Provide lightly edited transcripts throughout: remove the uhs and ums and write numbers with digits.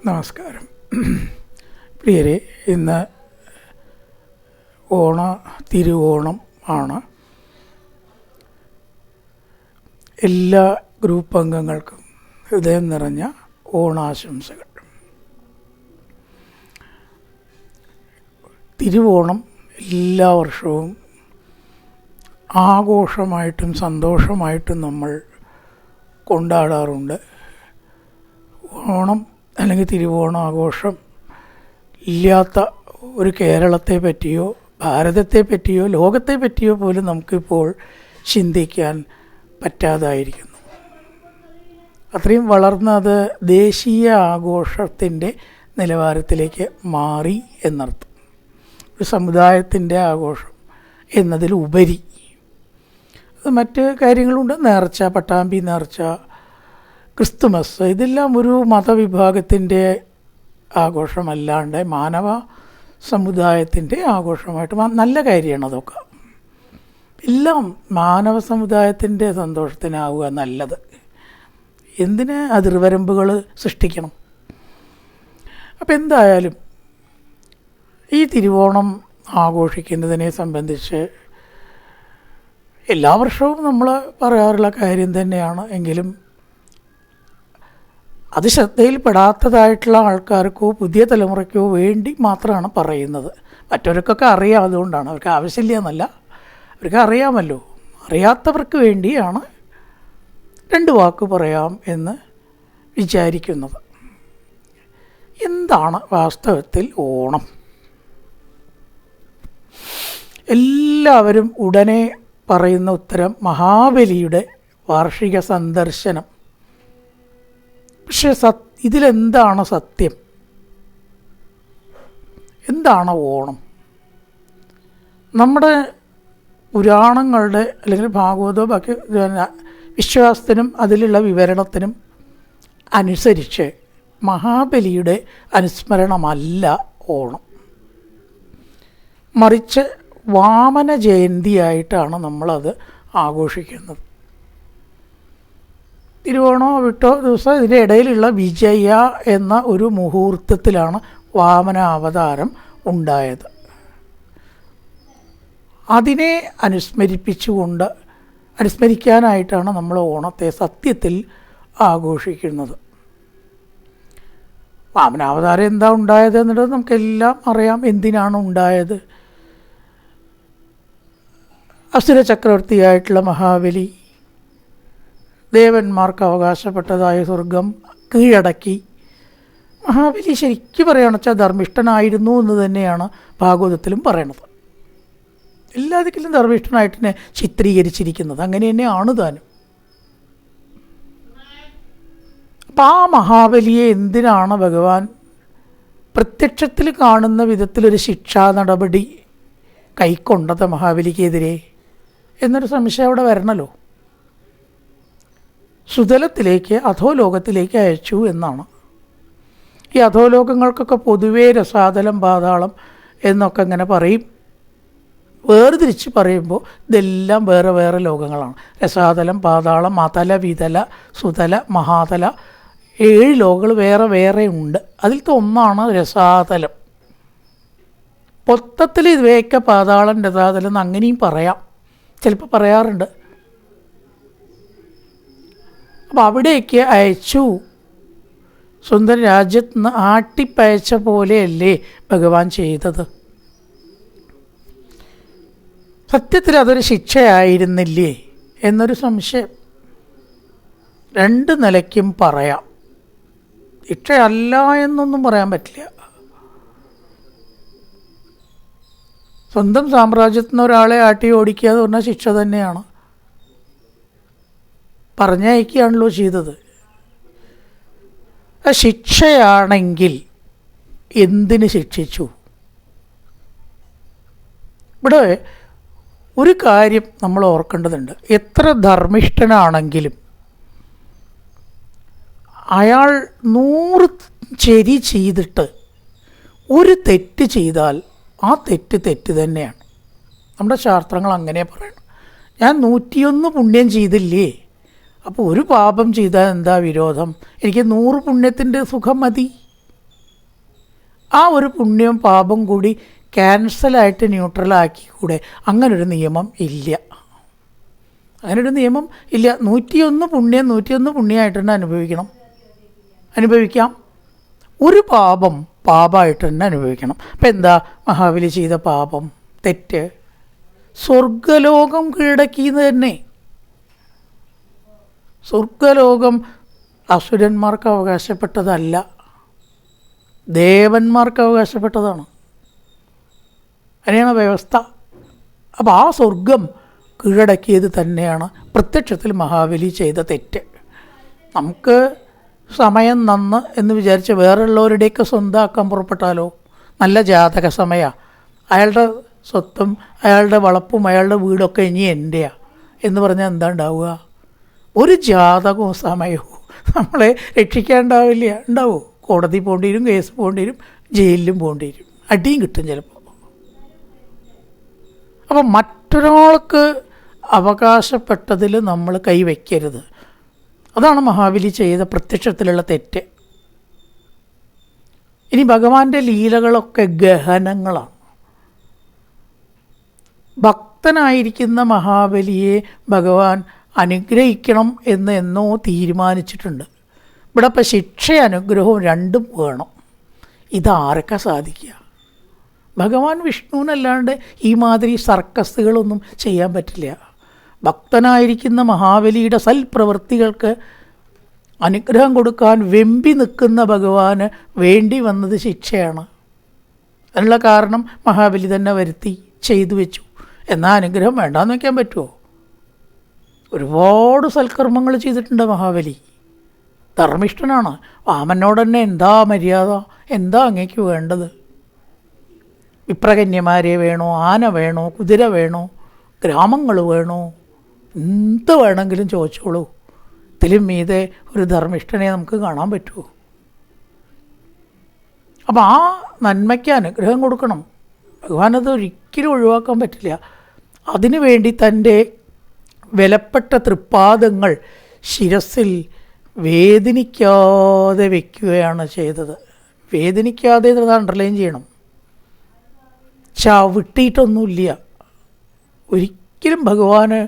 നമസ്കാരം പ്രിയരെ. ഇന്ന് തിരുവോണം ആണ്. എല്ലാ ഗ്രൂപ്പ് അംഗങ്ങൾക്കും ഹൃദയം നിറഞ്ഞ ഓണാശംസകൾ. തിരുവോണം എല്ലാ വർഷവും ആഘോഷമായിട്ടും സന്തോഷമായിട്ടും നമ്മൾ കൊണ്ടാടാറുണ്ട്. ഓണം അല്ലെങ്കിൽ തിരുവോണം ആഘോഷം ഇല്ലാത്ത ഒരു കേരളത്തെ പറ്റിയോ ഭാരതത്തെ പറ്റിയോ ലോകത്തെ പറ്റിയോ പോലും നമുക്കിപ്പോൾ ചിന്തിക്കാൻ പറ്റാതായിരിക്കുന്നു. അത്രയും വളർന്നത് ദേശീയ ആഘോഷത്തിൻ്റെ നിലവാരത്തിലേക്ക് മാറി എന്നർത്ഥം. ഒരു സമുദായത്തിൻ്റെ ആഘോഷം എന്നതിലുപരി അത് മറ്റ് കാര്യങ്ങളുണ്ട്. നേർച്ച, പട്ടാമ്പി നേർച്ച, ക്രിസ്തുമസ്, ഇതെല്ലാം ഒരു മതവിഭാഗത്തിൻ്റെ ആഘോഷമല്ലാണ്ട് മാനവ സമുദായത്തിൻ്റെ ആഘോഷമായിട്ട് നല്ല കാര്യമാണ്. അതൊക്കെ എല്ലാം മാനവ സമുദായത്തിൻ്റെ സന്തോഷത്തിനാവുക നല്ലത്. എന്തിന് അതിർവരമ്പുകൾ സൃഷ്ടിക്കണം? അപ്പം എന്തായാലും ഈ തിരുവോണം ആഘോഷിക്കുന്നതിനെ സംബന്ധിച്ച് എല്ലാ വർഷവും നമ്മൾ പറയാറുള്ള കാര്യം തന്നെയാണ്. എങ്കിലും അത് ശ്രദ്ധയിൽപ്പെടാത്തതായിട്ടുള്ള ആൾക്കാർക്കോ പുതിയ തലമുറയ്ക്കോ വേണ്ടി മാത്രമാണ് പറയുന്നത്. മറ്റവർക്കൊക്കെ അറിയാം, അതുകൊണ്ടാണ്. അവർക്ക് ആവശ്യമില്ല എന്നല്ല, അവർക്ക് അറിയാമല്ലോ. അറിയാത്തവർക്ക് വേണ്ടിയാണ് രണ്ട് വാക്ക് പറയാം എന്ന് വിചാരിക്കുന്നത്. എന്താണ് വാസ്തവത്തിൽ ഓണം? എല്ലാവരും ഉടനെ പറയുന്ന ഉത്തരം മഹാബലിയുടെ വാർഷിക സന്ദർശനം. പക്ഷെ ഇതിലെന്താണ് സത്യം? എന്താണ് ഓണം? നമ്മുടെ പുരാണങ്ങളുടെ അല്ലെങ്കിൽ ഭാഗവതോ ബാക്കി വിശ്വാസത്തിനും അതിലുള്ള വിവരണത്തിനും അനുസരിച്ച് മഹാബലിയുടെ അനുസ്മരണമല്ല ഓണം. മറിച്ച് വാമന ജയന്തിയായിട്ടാണ് നമ്മളത് ആഘോഷിക്കുന്നത്. തിരുവോണോ വിട്ടോ ദിവസം ഇതിൻ്റെ ഇടയിലുള്ള വിജയ എന്ന ഒരു മുഹൂർത്തത്തിലാണ് വാമന അവതാരം ഉണ്ടായത്. അതിനെ അനുസ്മരിക്കാനായിട്ടാണ് നമ്മൾ ഓണത്തെ സത്യത്തിൽ ആഘോഷിക്കുന്നത്. വാമനാവതാരം എന്താ ഉണ്ടായത് എന്നുള്ളത് നമുക്കെല്ലാം അറിയാം. എന്തിനാണ് ഉണ്ടായത്? അസുര ചക്രവർത്തിയായിട്ടുള്ള മഹാബലി ദേവന്മാർക്ക് അവകാശപ്പെട്ടതായ സ്വർഗം കീഴടക്കി. മഹാബലി ശരിക്കും പറയുകയാണെന്ന് വെച്ചാൽ ധർമ്മിഷ്ഠനായിരുന്നു എന്ന് തന്നെയാണ് ഭാഗവതത്തിലും പറയണത്. എല്ലാത്തിലും ധർമ്മിഷ്ഠനായിട്ട് തന്നെ ചിത്രീകരിച്ചിരിക്കുന്നത്. അങ്ങനെ തന്നെയാണ് താനും. അപ്പം ആ മഹാബലിയെ എന്തിനാണ് ഭഗവാൻ പ്രത്യക്ഷത്തിൽ കാണുന്ന വിധത്തിലൊരു ശിക്ഷാ നടപടി കൈക്കൊണ്ടത് മഹാബലിക്കെതിരെ എന്നൊരു സംശയം അവിടെ വരണമല്ലോ. സുതലത്തിലേക്ക് അധോലോകത്തിലേക്ക് അയച്ചു എന്നാണ്. ഈ അധോലോകങ്ങൾക്കൊക്കെ പൊതുവേ രസാതലം, പാതാളം എന്നൊക്കെ ഇങ്ങനെ പറയും. വേർതിരിച്ച് പറയുമ്പോൾ ഇതെല്ലാം വേറെ വേറെ ലോകങ്ങളാണ്. രസാതലം, പാതാളം, മതല, വിതല, സുതല, മഹാതല, 7 ലോകങ്ങൾ വേറെ വേറെ ഉണ്ട്. അതിലത്തെ ഒന്നാണ് രസാതലം. മൊത്തത്തിൽ ഇവയൊക്കെ പാതാളം, രസാതലം എന്ന് അങ്ങനെയും പറയാം, ചിലപ്പോൾ പറയാറുണ്ട്. അപ്പോൾ അവിടേക്ക് അയച്ചു. സ്വന്തം രാജ്യത്ത് നിന്ന് ആട്ടിപ്പയച്ച പോലെയല്ലേ ഭഗവാൻ ചെയ്തത്? സത്യത്തിൽ അതൊരു ശിക്ഷയായിരുന്നില്ലേ എന്നൊരു സംശയം 2 നിലയ്ക്കും പറയാം. ശിക്ഷയല്ല എന്നൊന്നും പറയാൻ പറ്റില്ല. സ്വന്തം സാമ്രാജ്യത്തിൽ നിന്ന് ഒരാളെ ആട്ടി ഓടിക്കുക എന്ന് പറഞ്ഞാൽ ശിക്ഷ തന്നെയാണ്. പറഞ്ഞയക്കുകയാണല്ലോ ചെയ്തത്. ശിക്ഷയാണെങ്കിൽ എന്തിന് ശിക്ഷിച്ചു? ഇവിടെ ഒരു കാര്യം നമ്മൾ ഓർക്കേണ്ടതുണ്ട്. എത്ര ധർമ്മിഷ്ഠനാണെങ്കിലും അയാൾ 100 ശരി ചെയ്തിട്ട് ഒരു തെറ്റ് ചെയ്താൽ ആ തെറ്റ് തന്നെയാണ്. നമ്മുടെ ശാസ്ത്രങ്ങൾ അങ്ങനെ പറയണം. ഞാൻ 101 പുണ്യം ചെയ്തില്ലേ, അപ്പോൾ ഒരു പാപം ചെയ്താൽ എന്താ വിരോധം? എനിക്ക് 100 പുണ്യത്തിൻ്റെ സുഖം മതി. ആ ഒരു പുണ്യവും പാപം കൂടി ക്യാൻസലായിട്ട് ന്യൂട്രലാക്കി കൂടെ? അങ്ങനൊരു നിയമം ഇല്ല. അങ്ങനൊരു നിയമം ഇല്ല. 101 പുണ്യം 101 പുണ്യമായിട്ട് തന്നെ അനുഭവിക്കാം. ഒരു പാപം പാപമായിട്ട് തന്നെ അനുഭവിക്കണം. അപ്പം എന്താ മഹാബലി ചെയ്ത പാപം, തെറ്റ്? സ്വർഗലോകം കീഴടക്കിയെന്ന് തന്നെ. സ്വർഗലോകം അസുരന്മാർക്ക് അവകാശപ്പെട്ടതല്ല, ദേവന്മാർക്ക് അവകാശപ്പെട്ടതാണ്. അങ്ങനെയാണ് വ്യവസ്ഥ. അപ്പോൾ ആ സ്വർഗം കീഴടക്കിയത് തന്നെയാണ് പ്രത്യക്ഷത്തിൽ മഹാബലി ചെയ്ത തെറ്റ്. നമുക്ക് സമയം നന്ന് എന്ന് വിചാരിച്ച് വേറെയുള്ളവരുടെയൊക്കെ സ്വന്തമാക്കാൻ പുറപ്പെട്ടാലോ? നല്ല ജാതക സമയമാണ്, അയാളുടെ സ്വത്തും അയാളുടെ വളപ്പും അയാളുടെ വീടൊക്കെ ഇനി എൻ്റെയാണ് എന്ന് പറഞ്ഞാൽ എന്താ ഉണ്ടാവുക? ഒരു ജാതകവും സമയവും നമ്മളെ ഉണ്ടാവുമോ? കോടതി പോകേണ്ടി വരും, കേസ് പോകേണ്ടി വരും, ജയിലിലും പോകേണ്ടി വരും, അടിയും കിട്ടും ചിലപ്പോൾ. അപ്പം മറ്റൊരാൾക്ക് അവകാശപ്പെട്ടതിൽ നമ്മൾ കൈവയ്ക്കരുത്. അതാണ് മഹാബലി ചെയ്ത പ്രത്യക്ഷത്തിലുള്ള തെറ്റ്. ഇനി ഭഗവാന്റെ ലീലകളൊക്കെ ഗഹനങ്ങളാണ്. ഭക്തനായിരിക്കുന്ന മഹാബലിയെ ഭഗവാൻ അനുഗ്രഹിക്കണം എന്ന് എന്നോ തീരുമാനിച്ചിട്ടുണ്ട്. ഇവിടെ ഇപ്പം ശിക്ഷയും അനുഗ്രഹവും രണ്ടും വേണം. ഇതാരൊക്കെ സാധിക്കുക? ഭഗവാൻ വിഷ്ണുവിനല്ലാണ്ട് ഈ മാതിരി സർക്കസുകളൊന്നും ചെയ്യാൻ പറ്റില്ല. ഭക്തനായിരിക്കുന്ന മഹാബലിയുടെ സൽപ്രവൃത്തികൾക്ക് അനുഗ്രഹം കൊടുക്കാൻ വെമ്പി നിൽക്കുന്ന ഭഗവാന് വേണ്ടി വന്നത് ശിക്ഷയാണ്. അതിനുള്ള കാരണം മഹാബലി തന്നെ വരുത്തി ചെയ്തു വെച്ചു. എന്നാൽ അനുഗ്രഹം വേണ്ടാന്ന് വയ്ക്കാൻ പറ്റുമോ? ഒരുപാട് സൽക്കർമ്മങ്ങൾ ചെയ്തിട്ടുണ്ട് മഹാബലി. ധർമ്മിഷ്ഠനാണ്. വാമനോട് തന്നെ എന്താ മര്യാദ, എന്താ അങ്ങേക്ക് വേണ്ടത്? വിപ്രകന്യമാരെ വേണോ, ആന വേണോ, കുതിര വേണോ, ഗ്രാമങ്ങൾ വേണോ, എന്ത് വേണമെങ്കിലും ചോദിച്ചോളൂ. ഇതിലും മീതെ ഒരു ധർമ്മിഷ്ഠനെ നമുക്ക് കാണാൻ പറ്റുമോ? അപ്പം ആ നന്മയ്ക്ക് അനുഗ്രഹം കൊടുക്കണം. ഭഗവാനത് ഒരിക്കലും ഒഴിവാക്കാൻ പറ്റില്ല. അതിനു വേണ്ടി തൻ്റെ വിലപ്പെട്ട തൃപ്പാദങ്ങൾ ശിരസിൽ വേദനിക്കാതെ വയ്ക്കുകയാണ് ചെയ്തത്. വേദനിക്കാതെ എന്നത് അണ്ടർലൈൻ ചെയ്യണം. വിട്ടിയിട്ടൊന്നുമില്ല. ഒരിക്കലും ഭഗവാന്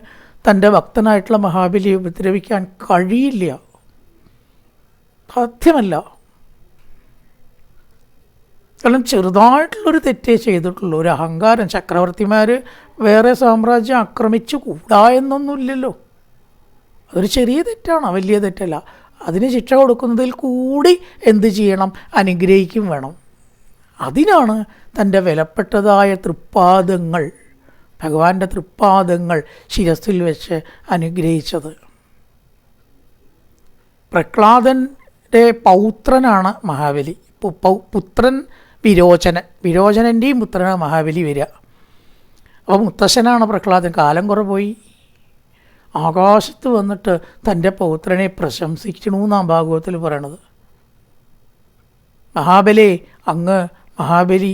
തൻ്റെ ഭക്തനായിട്ടുള്ള മഹാബലിയെ ഉപദ്രവിക്കാൻ കഴിയില്ല, സാധ്യമല്ല. കാരണം ചെറുതായിട്ടുള്ളൊരു തെറ്റേ ചെയ്തിട്ടുള്ളൂ. ഒരു അഹങ്കാരം. ചക്രവർത്തിമാർ വേറെ സാമ്രാജ്യം ആക്രമിച്ചു കൂടാ എന്നൊന്നുമില്ലല്ലോ. അതൊരു ചെറിയ തെറ്റാണ്, വലിയ തെറ്റല്ല. അതിന് ശിക്ഷ കൊടുക്കുന്നതിൽ കൂടി എന്ത് ചെയ്യണം? അനുഗ്രഹിക്കും വേണം. അതിനാണ് തൻ്റെ വിലപ്പെട്ടതായ തൃപ്പാദങ്ങൾ, ഭഗവാന്റെ തൃപ്പാദങ്ങൾ ശിരസിൽ വെച്ച് അനുഗ്രഹിച്ചത്. പ്രഹ്ലാദൻ്റെ പൗത്രനാണ് മഹാബലി. പുത്രൻ വിരോചനൻ്റെയും പുത്രനാണ് മഹാബലി വരിക. അപ്പോൾ മുത്തശ്ശനാണ് പ്രഹ്ലാദൻ. കാലം കുറേ പോയി. ആകാശത്ത് വന്നിട്ട് തൻ്റെ പൗത്രനെ പ്രശംസിക്കണമെന്നാണ് ഭാഗവതത്തിൽ പറയണത്. മഹാബലി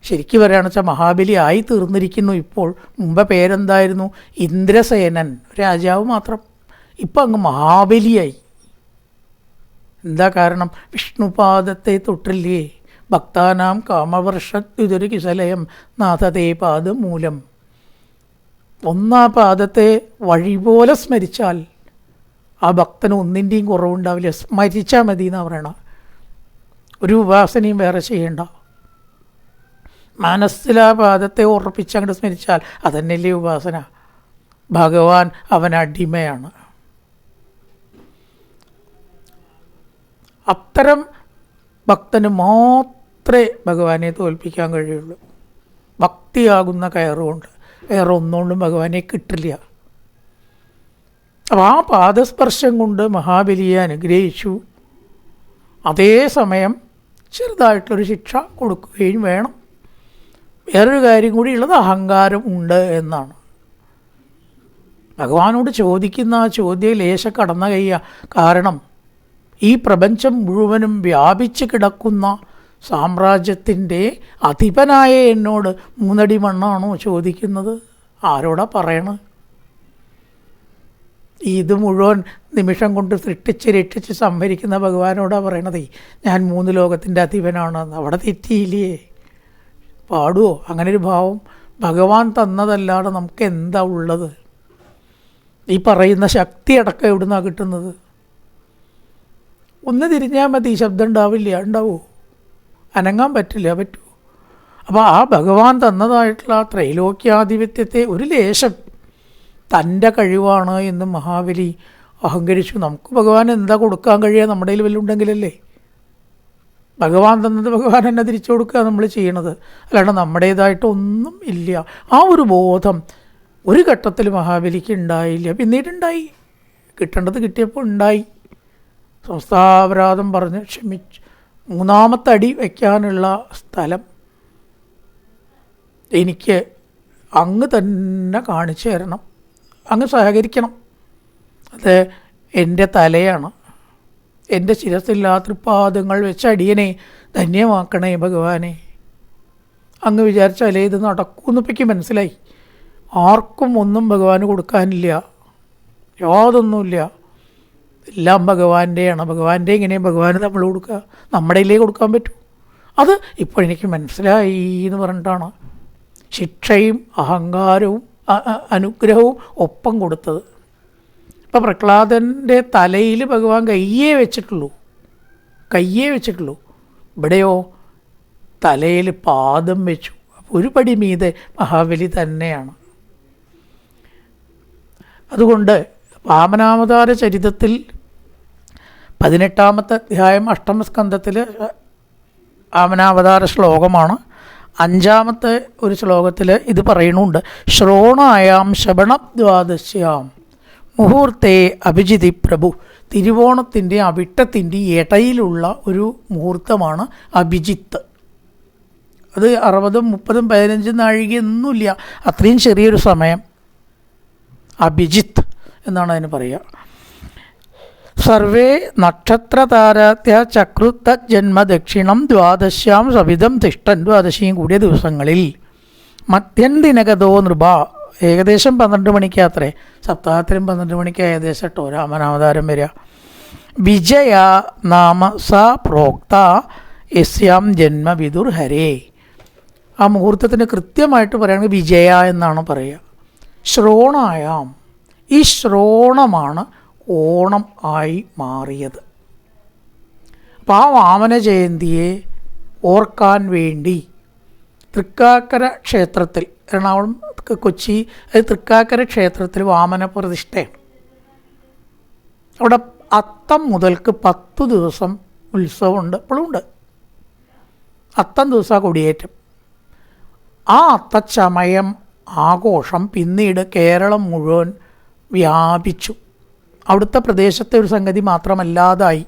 ശരിക്കും പറയുകയാണെന്ന് വെച്ചാൽ മഹാബലി ആയി തീർന്നിരിക്കുന്നു ഇപ്പോൾ. മുമ്പ് പേരെന്തായിരുന്നു? ഇന്ദ്രസേനൻ, രാജാവ് മാത്രം. ഇപ്പം അങ്ങ് മഹാബലിയായി. എന്താ കാരണം? വിഷ്ണുപാദത്തെ തൊട്ടില്ലേ? ഭക്താനാം കാമവർഷത്യുതൊരു കിശലയം നാഥതേ പാദം മൂലം. ഒന്നാ പാദത്തെ വഴി പോലെ സ്മരിച്ചാൽ ആ ഭക്തന് ഒന്നിൻ്റെയും കുറവുണ്ടാവില്ല. സ്മരിച്ചാൽ മതി എന്നാണ് പറയണം. ഒരു ഉപാസനയും വേറെ ചെയ്യേണ്ട. മനസ്സിലാ പാദത്തെ ഉറപ്പിച്ചങ്ങോട്ട് സ്മരിച്ചാൽ അതന്നെയല്ലേ ഉപാസന. ഭഗവാൻ അവൻ അടിമയാണ്. അത്തരം ഭക്തന് മാത്രമേ ഭഗവാനെ തോൽപ്പിക്കാൻ കഴിയുള്ളൂ. ഭക്തിയാകുന്ന കയറുകൊണ്ട്. വേറെ ഒന്നുകൊണ്ടും ഭഗവാനെ കിട്ടില്ല. അപ്പോൾ ആ പാദസ്പർശം കൊണ്ട് മഹാബലിയെ അനുഗ്രഹിച്ചു. അതേസമയം ചെറുതായിട്ടൊരു ശിക്ഷ കൊടുക്കുകയും വേണം. വേറൊരു കാര്യം കൂടി ഉള്ളത്, അഹങ്കാരം ഉണ്ട് എന്നാണ്. ഭഗവാനോട് ചോദിക്കുന്ന ആ ചോദ്യം ലേശ കടന്ന കയ്യ. കാരണം ഈ പ്രപഞ്ചം മുഴുവനും വ്യാപിച്ച് കിടക്കുന്ന സാമ്രാജ്യത്തിൻ്റെ അധിപനായ എന്നോട് 3 അടി മണ്ണാണോ ചോദിക്കുന്നത്? ആരോടാ പറയണത്? ഇത് മുഴുവൻ നിമിഷം കൊണ്ട് സൃഷ്ടിച്ച് രക്ഷിച്ച് സംഭരിക്കുന്ന ഭഗവാനോടാണ് പറയണതേ ഞാൻ 3 ലോകത്തിൻ്റെ അധിപനാണെന്ന്. അവിടെ തെറ്റിയില്ലേ? പാടുമോ അങ്ങനെ ഒരു ഭാവം? ഭഗവാൻ തന്നതല്ലാതെ നമുക്ക് എന്താ ഉള്ളത്? ഈ പറയുന്ന ശക്തി അടക്കം എവിടുന്നാണ് കിട്ടുന്നത്? ഒന്ന് തിരിഞ്ഞാൽ മതി, ശബ്ദം ഉണ്ടാവില്ല. ഉണ്ടാവുമോ? അനങ്ങാൻ പറ്റില്ല. പറ്റുമോ? അപ്പോൾ ആ ഭഗവാൻ തന്നതായിട്ടുള്ള ത്രൈലോക്യാധിപത്യത്തെ ഒരു ലേശം തൻ്റെ കഴിവാണ് എന്ന് മഹാബലി അഹങ്കരിച്ചു. നമുക്ക് ഭഗവാൻ എന്താ കൊടുക്കാൻ കഴിയുക? നമ്മുടെ കയ്യിൽ വല്ലതും ഉണ്ടെങ്കിലല്ലേ. ഭഗവാൻ തന്നത് ഭഗവാൻ തന്നെ തിരിച്ചു കൊടുക്കുക നമ്മൾ ചെയ്യണത്, അല്ലാണ്ട് നമ്മുടേതായിട്ടൊന്നും ഇല്ല. ആ ഒരു ബോധം ഒരു ഘട്ടത്തിൽ മഹാബലിക്ക് ഉണ്ടായില്ല. പിന്നീടുണ്ടായി, കിട്ടേണ്ടത് കിട്ടിയപ്പോൾ ഉണ്ടായി. സംസ്ഥാപരാധം പറഞ്ഞ് ക്ഷമിച്ച് 3ാമത്തെ അടി വയ്ക്കാനുള്ള സ്ഥലം എനിക്ക് അങ്ങ് തന്നെ കാണിച്ചു തരണം, അങ്ങ് സഹകരിക്കണം. അത് എൻ്റെ തലയാണ്, എൻ്റെ ശിരസില്ലാ തൃപ്പാദങ്ങൾ വെച്ച് അടിയനെ ധന്യമാക്കണേ ഭഗവാനെ. അങ്ങ് വിചാരിച്ചാലേ ഇത് നടക്കൂന്നിപ്പയ്ക്ക് മനസ്സിലായി. ആർക്കും ഒന്നും ഭഗവാന് കൊടുക്കാനില്ല, യാതൊന്നുമില്ല. എല്ലാം ഭഗവാൻ്റെയാണ്. ഭഗവാൻ്റെ എങ്ങനെയാണ് ഭഗവാന് നമ്മൾ കൊടുക്കുക? നമ്മുടെ കയ്യിലേ കൊടുക്കാൻ പറ്റൂ. അത് ഇപ്പോഴെനിക്ക് മനസ്സിലായി എന്ന് പറഞ്ഞിട്ടാണ് ശിക്ഷയും അഹങ്കാരവും അനുഗ്രഹവും ഒപ്പം കൊടുത്തത്. ഇപ്പം പ്രഹ്ലാദൻ്റെ തലയിൽ ഭഗവാൻ കയ്യേ വെച്ചിട്ടുള്ളൂ. ഇവിടെയോ തലയിൽ പാദം വെച്ചു. ഒരു പടി മീതെ മഹാബലി തന്നെയാണ്. അതുകൊണ്ട് വാമനാവതാര ചരിതത്തിൽ 18ാമത്തെ അധ്യായം 8ാം-സ്കന്ധത്തിൽ വാമനാവതാര ശ്ലോകമാണ്. 5ാമത്തെ ഒരു ശ്ലോകത്തിൽ ഇത് പറയുന്നുണ്ട്. ശ്രോണായാം ശബണദ്വാദശ്യാം മുഹൂർത്തേ അഭിജിതി പ്രഭു. തിരുവോണത്തിൻ്റെ അവിട്ടത്തിൻ്റെ ഇടയിലുള്ള ഒരു മുഹൂർത്തമാണ് അഭിജിത്ത്. അത് 60, 30, 15 നാഴികയൊന്നുമില്ല, അത്രയും ചെറിയൊരു സമയം. അഭിജിത്ത് എന്നാണ് അതിന് പറയുക. സർവേ നക്ഷത്രതാരാത്യ ചക്രുത്ത ജന്മദക്ഷിണം ദ്വാദശ്യാം സവിധം തിഷ്ടൻ. ദ്വാദശിയും കൂടിയ ദിവസങ്ങളിൽ മധ്യന്തിനകതോ നൃപ. ഏകദേശം 12 മണിക്കാത്രേ. സപ്താഹത്തിലും 12 മണിക്ക് ഏകദേശം കേട്ടോ രാമനാവതാരം വരിക. വിജയ നാമ സ പ്രോക്ത യസ്യാം ജന്മ വിദുർ ഹരേ. ആ മുഹൂർത്തത്തിന് കൃത്യമായിട്ട് പറയുകയാണെങ്കിൽ വിജയ എന്നാണ് പറയുക. ശ്രോണായാം, ഈ ശ്രോണമാണ് ഓണം ആയി മാറിയത്. അപ്പോൾ ആ വാമന ജയന്തിയെ ഓർക്കാൻ വേണ്ടി തൃക്കാക്കര ക്ഷേത്രത്തിൽ, എറണാകുളം കൊച്ചി തൃക്കാക്കര ക്ഷേത്രത്തിൽ വാമന പ്രതിഷ്ഠയാണ്. അവിടെ അത്തം മുതൽക്ക് 10 ദിവസം ഉത്സവമുണ്ട്, ഇപ്പോഴും ഉണ്ട്. അത്തം ദിവസം കൊടിയേറ്റം. ആ അത്തച്ചമയം ആഘോഷം പിന്നീട് കേരളം മുഴുവൻ വ്യാപിച്ചു. അവിടുത്തെ പ്രദേശത്തെ ഒരു സംഗതി മാത്രമല്ലാതായി.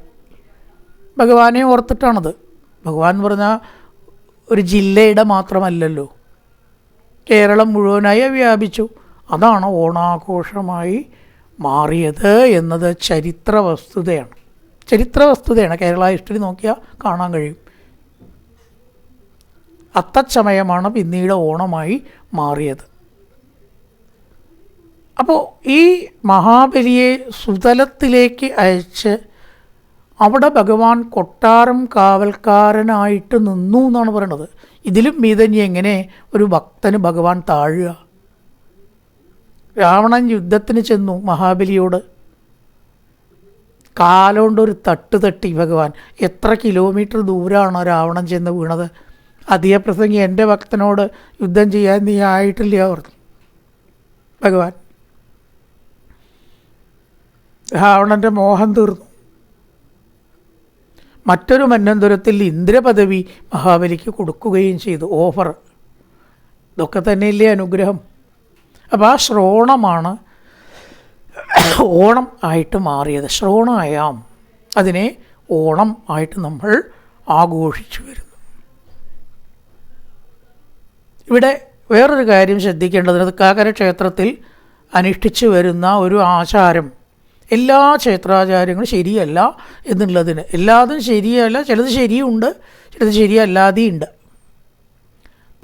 ഭഗവാനെ ഓർത്തിട്ടാണത്. ഭഗവാൻ എന്ന് പറഞ്ഞാൽ ഒരു ജില്ലയുടെ മാത്രമല്ലല്ലോ, കേരളം മുഴുവനായി വ്യാപിച്ചു. അതാണ് ഓണാഘോഷമായി മാറിയത് എന്നത് ചരിത്ര വസ്തുതയാണ്. കേരള ഹിസ്റ്ററി നോക്കിയാൽ കാണാൻ കഴിയും. അത്തച്ചമയമാണ് പിന്നീട് ഓണമായി മാറിയത്. അപ്പോൾ ഈ മഹാബലിയെ സുതലത്തിലേക്ക് അയച്ച് അവിടെ ഭഗവാൻ കൊട്ടാരം കാവൽക്കാരനായിട്ട് നിന്നു എന്നാണ് പറയണത്. ഇതിലും മീതഞ്ഞി എങ്ങനെ ഒരു ഭക്തന് ഭഗവാൻ താഴുക? രാവണൻ യുദ്ധത്തിന് ചെന്നു മഹാബലിയോട്. കാലുകൊണ്ടൊരു തട്ട് തട്ടി ഭഗവാൻ. എത്ര കിലോമീറ്റർ ദൂരമാണ് രാവണൻ ചെന്ന് വീണത്. അധികപ്രസംഗി എൻ്റെ ഭക്തനോട് യുദ്ധം ചെയ്യാൻ നീ ആയിട്ടില്ല പറഞ്ഞു ഭഗവാൻ. രാവണൻ്റെ മോഹം തീർന്നു. മറ്റൊരു മന്വന്തരത്തിൽ ഇന്ദ്രപദവി മഹാബലിക്ക് കൊടുക്കുകയും ചെയ്തു, ഓഫർ. ഇതൊക്കെ തന്നെയല്ലേ അനുഗ്രഹം. അപ്പോൾ ആ ശ്രോണമാണ് ഓണം ആയിട്ട് മാറിയത്. ശ്രോണായാം, അതിനെ ഓണം ആയിട്ട് നമ്മൾ ആഘോഷിച്ചു വരുന്നു. ഇവിടെ വേറൊരു കാര്യം ശ്രദ്ധിക്കേണ്ടത്, തൃക്കാക്കര ക്ഷേത്രത്തിൽ അനുഷ്ഠിച്ചു വരുന്ന ഒരു ആചാരം, എല്ലാ ക്ഷേത്രാചാര്യങ്ങളും ശരിയല്ല എന്നുള്ളതിന്. എല്ലാതും ശരിയല്ല, ചിലത് ശരിയുണ്ട്, ചിലത് ശരിയല്ലാതെയുണ്ട്.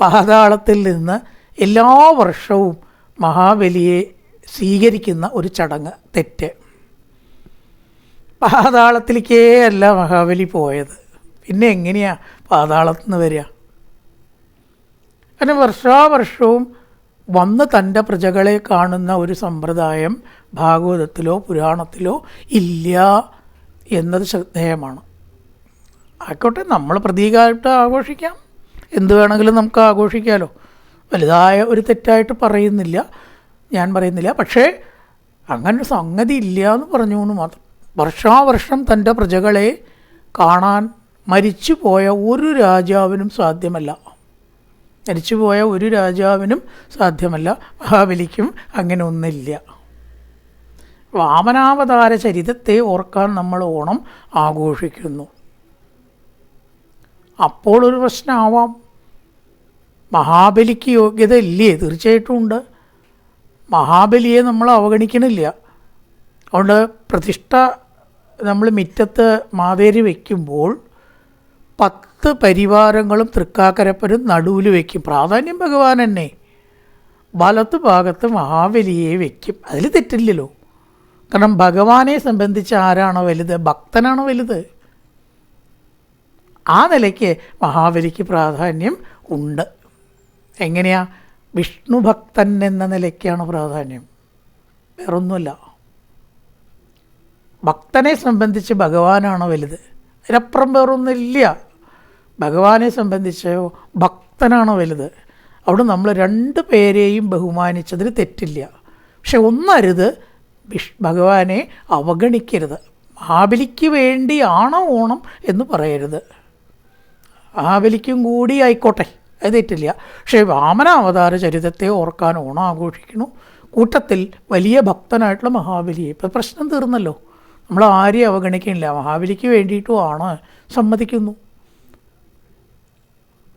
പാതാളത്തിൽ നിന്ന് എല്ലാ വർഷവും മഹാബലിയെ സ്വീകരിക്കുന്ന ഒരു ചടങ്ങ് തെറ്റ്. പാതാളത്തിലേക്കേ അല്ല മഹാബലി പോയത്, പിന്നെ എങ്ങനെയാണ് പാതാളത്തിൽ നിന്ന് വരിക? കാരണം വർഷാവർഷവും വന്ന് തൻ്റെ പ്രജകളെ കാണുന്ന ഒരു സമ്പ്രദായം ഭാഗവതത്തിലോ പുരാണത്തിലോ ഇല്ല എന്നത് ശ്രദ്ധേയമാണ്. ആയിക്കോട്ടെ, നമ്മൾ പ്രതീകമായിട്ട് ആഘോഷിക്കാം, എന്ത് വേണമെങ്കിലും നമുക്ക് ആഘോഷിക്കാമല്ലോ. വലുതായ ഒരു തെറ്റായിട്ട് ഞാൻ പറയുന്നില്ല. പക്ഷേ അങ്ങനെ സംഗതി ഇല്ല എന്ന് പറഞ്ഞു എന്ന് മാത്രം. വർഷാവർഷം തൻ്റെ പ്രജകളെ കാണാൻ മരിച്ചുപോയ ഒരു രാജാവിനും സാധ്യമല്ല. മഹാബലിക്കും അങ്ങനെ ഒന്നില്ല. വാമനാവതാര ചരിതത്തെ ഓർക്കാൻ നമ്മൾ ഓണം ആഘോഷിക്കുന്നു. അപ്പോൾ ഒരു പ്രശ്നമാവാം, മഹാബലിക്ക് യോഗ്യത ഇല്ലേ? തീർച്ചയായിട്ടും ഉണ്ട്. മഹാബലിയെ നമ്മൾ അവഗണിക്കണില്ല. അതുകൊണ്ട് പ്രതിഷ്ഠ നമ്മൾ മുറ്റത്ത് മാവേലി വയ്ക്കുമ്പോൾ 10 പരിവാരങ്ങളും തൃക്കാക്കരപ്പനും നടുവിൽ വയ്ക്കും. പ്രാധാന്യം ഭഗവാൻ തന്നെ. വലത്ത് ഭാഗത്ത് മഹാബലിയെ വയ്ക്കും. അതിൽ തെറ്റില്ലല്ലോ. കാരണം ഭഗവാനെ സംബന്ധിച്ച് ആരാണോ വലുത്? ഭക്തനാണോ വലുത്? ആ നിലയ്ക്ക് മഹാബലിക്ക് പ്രാധാന്യം ഉണ്ട്. എങ്ങനെയാ? വിഷ്ണു ഭക്തൻ എന്ന നിലയ്ക്കാണ് പ്രാധാന്യം, വേറൊന്നുമല്ല. ഭക്തനെ സംബന്ധിച്ച് ഭഗവാനാണ് വലുത്, അതിനപ്പുറം വേറൊന്നുമില്ല. ഭഗവാനെ സംബന്ധിച്ച് ഭക്തനാണ് വലുത്. അവിടെ നമ്മൾ 2 പേരെയും ബഹുമാനിച്ചതിൽ തെറ്റില്ല. പക്ഷെ ഒന്നരുത്, ഭഗവാനെ അവഗണിക്കരുത്. മഹാബലിക്ക് വേണ്ടിയാണോ ഓണം എന്ന് പറയരുത്. മഹാബലിക്കും കൂടി ആയിക്കോട്ടെ, അത് തെറ്റില്ല. പക്ഷേ വാമനാവതാര ചരിതത്തെ ഓർക്കാൻ ഓണം ആഘോഷിക്കുന്നു. കൂട്ടത്തിൽ വലിയ ഭക്തനായിട്ടുള്ള മഹാബലിയെ. ഇപ്പം പ്രശ്നം തീർന്നല്ലോ. നമ്മൾ ആരെയും അവഗണിക്കുന്നില്ല. മഹാബലിക്ക് വേണ്ടിയിട്ടുമാണ് സമ്മതിക്കുന്നു.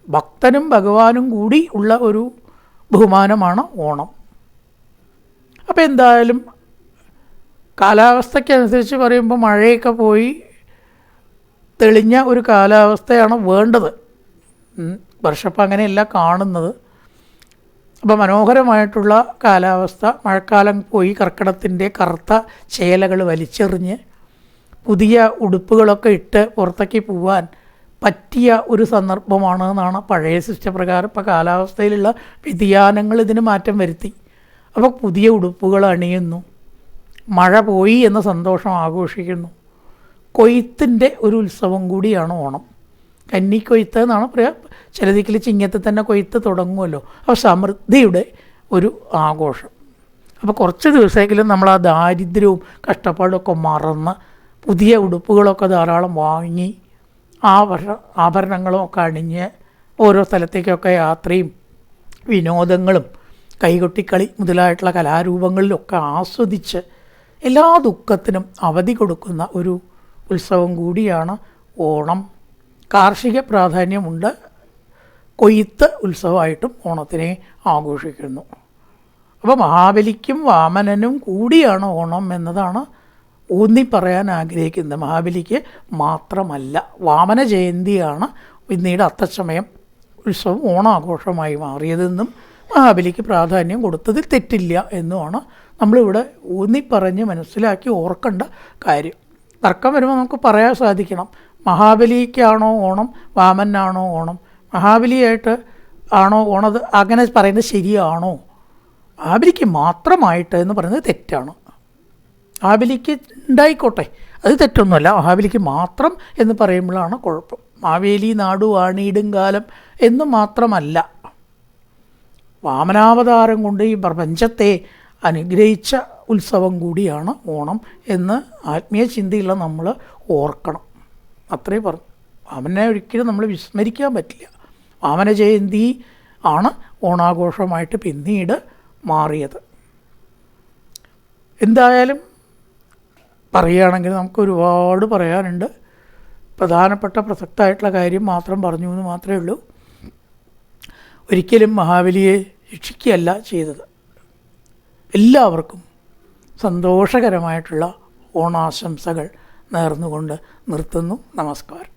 ഭക്തനും ഭഗവാനും കൂടി ഉള്ള ഒരു ബഹുമാനമാണ് ഓണം. അപ്പോൾ എന്തായാലും കാലാവസ്ഥയ്ക്കനുസരിച്ച് പറയുമ്പോൾ മഴയൊക്കെ പോയി തെളിഞ്ഞ ഒരു കാലാവസ്ഥയാണ് വേണ്ടത്. വർഷപ്പം അങ്ങനെയല്ല കാണുന്നത്. അപ്പോൾ മനോഹരമായിട്ടുള്ള കാലാവസ്ഥ. മഴക്കാലം പോയി കർക്കിടത്തിൻ്റെ കറുത്ത ചേലകൾ വലിച്ചെറിഞ്ഞ് പുതിയ ഉടുപ്പുകളൊക്കെ ഇട്ട് പുറത്തേക്ക് പോവാൻ പറ്റിയ ഒരു സന്ദർഭമാണ് എന്നാണ് പഴയ സിസ്റ്റപ്രകാരം. ഇപ്പോൾ കാലാവസ്ഥയിലുള്ള വ്യതിയാനങ്ങൾ ഇതിന് മാറ്റം വരുത്തി. അപ്പോൾ പുതിയ ഉടുപ്പുകൾ അണിയുന്നു, മഴ പോയി എന്ന സന്തോഷം ആഘോഷിക്കുന്നു. കൊയ്ത്തിൻ്റെ ഒരു ഉത്സവം കൂടിയാണ് ഓണം. കന്നിക്കൊയ്ത്ത് എന്നാണ് പറയുക. ചില ദിക്കിൽ ചിങ്ങത്തിൽ തന്നെ കൊയ്ത്ത് തുടങ്ങുമല്ലോ. അപ്പോൾ സമൃദ്ധിയുടെ ഒരു ആഘോഷം. അപ്പോൾ കുറച്ച് ദിവസമെങ്കിലും നമ്മൾ ആ ദാരിദ്ര്യവും കഷ്ടപ്പാടുമൊക്കെ മറന്ന് പുതിയ ഉടുപ്പുകളൊക്കെ ധാരാളം വാങ്ങി ആഭരണങ്ങളും ഒക്കെ അണിഞ്ഞ് ഓരോ സ്ഥലത്തേക്കൊക്കെ യാത്രയും വിനോദങ്ങളും കൈകൊട്ടിക്കളി മുതലായിട്ടുള്ള കലാരൂപങ്ങളിലൊക്കെ ആസ്വദിച്ച് എല്ലാ ദുഃഖത്തിനും അവധി കൊടുക്കുന്ന ഒരു ഉത്സവം കൂടിയാണ് ഓണം. കാർഷിക പ്രാധാന്യമുണ്ട്. കൊയ്ത്ത് ഉത്സവമായിട്ടും ഓണത്തിനെ ആഘോഷിക്കുന്നു. അപ്പോൾ മഹാബലിക്കും വാമനനും കൂടിയാണ് ഓണം എന്നതാണ് ഊന്നി പറയാൻ ആഗ്രഹിക്കുന്നത്. മഹാബലിക്ക് മാത്രമല്ല. വാമന ജയന്തിയാണ് പിന്നീട് അത്തച്ചമയം ഉത്സവം ഓണാഘോഷമായി മാറിയതെന്നും മഹാബലിക്ക് പ്രാധാന്യം കൊടുത്തതിൽ തെറ്റില്ല എന്നുമാണ് നമ്മളിവിടെ ഊന്നിപ്പറഞ്ഞ് മനസ്സിലാക്കി ഓർക്കേണ്ട കാര്യം. തർക്കം വരുമ്പോൾ നമുക്ക് പറയാൻ സാധിക്കണം, മഹാബലിക്കാണോ ഓണം, വാമനാണോ ഓണം, മഹാബലിയായിട്ട് ആണോ ഓണത്, അങ്ങനെ പറയുന്നത് ശരിയാണോ? മഹാബലിക്ക് മാത്രമായിട്ട് എന്ന് പറയുന്നത് തെറ്റാണ്. മഹാബലിക്ക് ഉണ്ടായിക്കോട്ടെ, അത് തെറ്റൊന്നുമല്ല. മഹാബലിക്ക് മാത്രം എന്ന് പറയുമ്പോഴാണ് കുഴപ്പം. മാവേലി നാടു വാണിയിടും കാലം എന്ന് മാത്രമല്ല, വാമനാവതാരം കൊണ്ട് ഈ പ്രപഞ്ചത്തെ അനുഗ്രഹിച്ച ഉത്സവം കൂടിയാണ് ഓണം എന്ന് ആത്മീയ ചിന്തയുള്ള നമ്മൾ ഓർക്കണം. അത്രേ പറഞ്ഞു. വാമനെ ഒരിക്കലും നമ്മൾ വിസ്മരിക്കാൻ പറ്റില്ല. വാമന ജയന്തി ആണ് ഓണാഘോഷമായിട്ട് പിന്നീട് മാറിയത്. എന്തായാലും പറയുകയാണെങ്കിൽ നമുക്ക് ഒരുപാട് പറയാനുണ്ട്. പ്രധാനപ്പെട്ട പ്രസക്തമായിട്ടുള്ള കാര്യം മാത്രം പറഞ്ഞു എന്ന് മാത്രമേ ഉള്ളൂ. ഒരിക്കലും മഹാബലിയെ ശിക്ഷിക്കുകയല്ല ചെയ്തത്. എല്ലാവർക്കും സന്തോഷകരമായിട്ടുള്ള ഓണാശംസകൾ നേർന്നുകൊണ്ട് നിർത്തുന്നു. നമസ്കാരം.